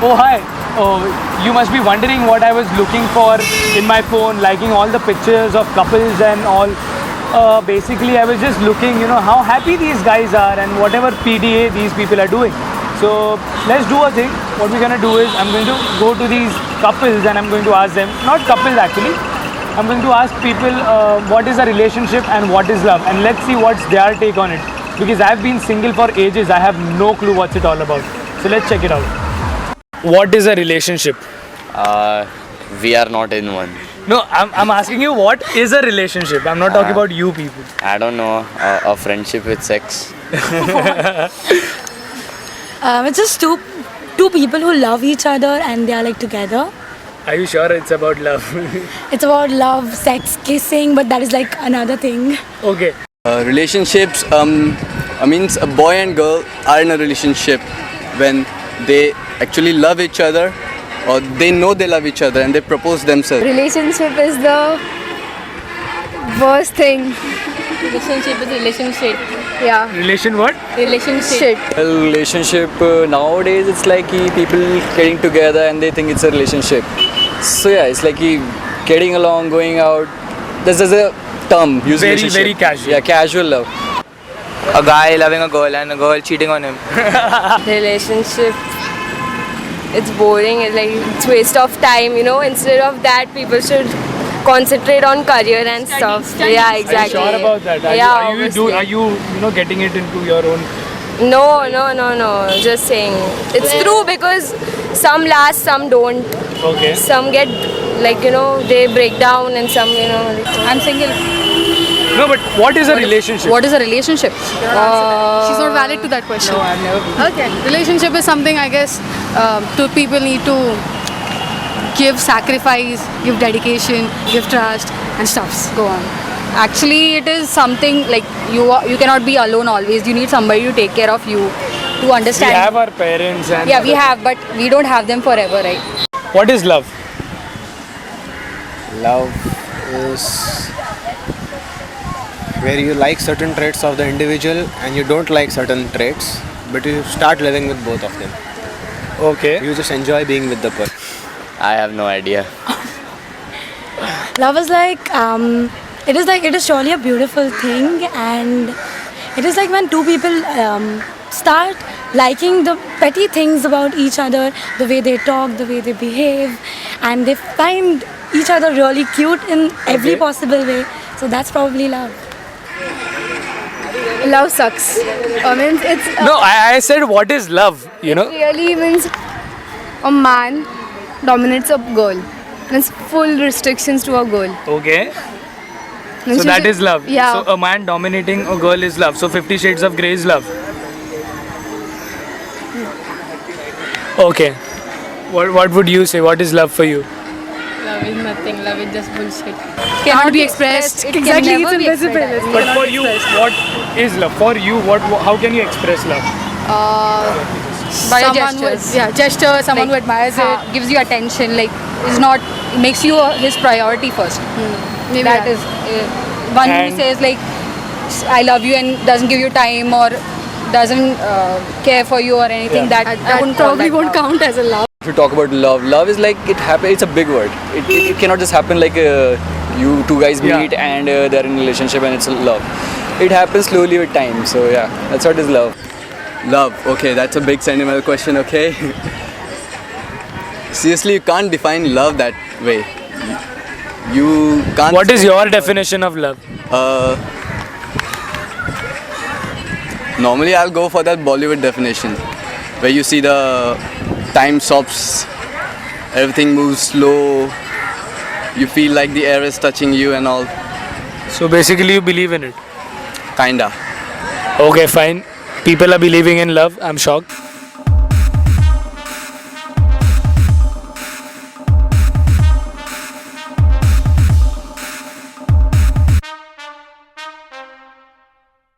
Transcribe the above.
Oh, hi. Oh, you must be wondering what I was looking for in my phone, liking all the pictures of couples and all. Basically, I was just looking, how happy these guys are and whatever PDA these people are doing. So, let's do a thing. What we're going to do is, I'm going to go to these couples and I'm going to ask them, not couples actually, I'm going to ask people what is a relationship and what is love. And let's see what's their take on it. Because I've been single for ages, I have no clue what's it all about. So, let's check it out. What is a relationship? We are not in one. No, I'm asking you what is a relationship. I'm not talking about you people. I don't know. A friendship with sex. It's just two people who love each other and they are like together. Are you sure it's about love? It's about love, sex, kissing, but that is like another thing. Okay. Relationships means a boy and girl are in a relationship when they actually love each other or they know they love each other and they propose themselves. Relationship is the worst thing. Relationship is relationship. Yeah. Relation what? Relationship. Well, relationship nowadays it's like people getting together and they think it's a relationship. So yeah, it's like getting along, going out. This is a term used. Very casual. Yeah, casual love. A guy loving a girl and a girl cheating on him. Relationship. It's boring. It's waste of time. Instead of that, people should concentrate on career and stuff. Yeah, exactly. Are you sure about that? Are you getting it into your own? No. Just saying. It's true because some last, some don't. Okay. Some get they break down and some I'm single. No, but what is a relationship? What is a relationship? She's not valid to that question. No, I've never been. Okay. Relationship is something I guess two people need to give sacrifice, give dedication, give trust and stuffs. Go on. Actually, it is something like you cannot be alone always. You need somebody to take care of you, to understand. We have our parents and... Yeah, we have, but we don't have them forever, right? What is love? Love is where you like certain traits of the individual and you don't like certain traits, but you start living with both of them. Okay. You just enjoy being with the person. I have no idea. Love is it is surely a beautiful thing, and it is like when two people start liking the petty things about each other, the way they talk, the way they behave, and they find each other really cute in every possible way. So that's probably love. love sucks. It's No, I said what is love, really means a man dominates a girl. Means full restrictions to a girl. Okay. Means So that is love. Yeah. So a man dominating a girl is love. So 50 Shades of Grey is love. Okay. What would you say? What is love for you? Love is nothing. Love is just bullshit. Cannot be expressed. It exactly, it's invisible. But for you, what is love? For you, how can you express love? By your Someone gestures. Gesture, someone who admires it, gives you attention, makes you his priority first. Maybe That is one who And- says I love you and doesn't give you time or doesn't care for you or anything. Yeah. That I wouldn't call probably that won't love. count as a love. If you talk about love is like it's a big word. It cannot just happen like you two guys Yeah. meet and they're in a relationship and it's a love. It happens slowly with time. So yeah, that's what is love. Love, okay, that's a big sentimental question, okay? Seriously, you can't define love that way. You can't. What is your definition of love? Normally, I'll go for that Bollywood definition, where you see the time stops, everything moves slow, you feel like the air is touching you and all. So basically you believe in it. Kinda. Okay, fine. People are believing in love. I'm shocked.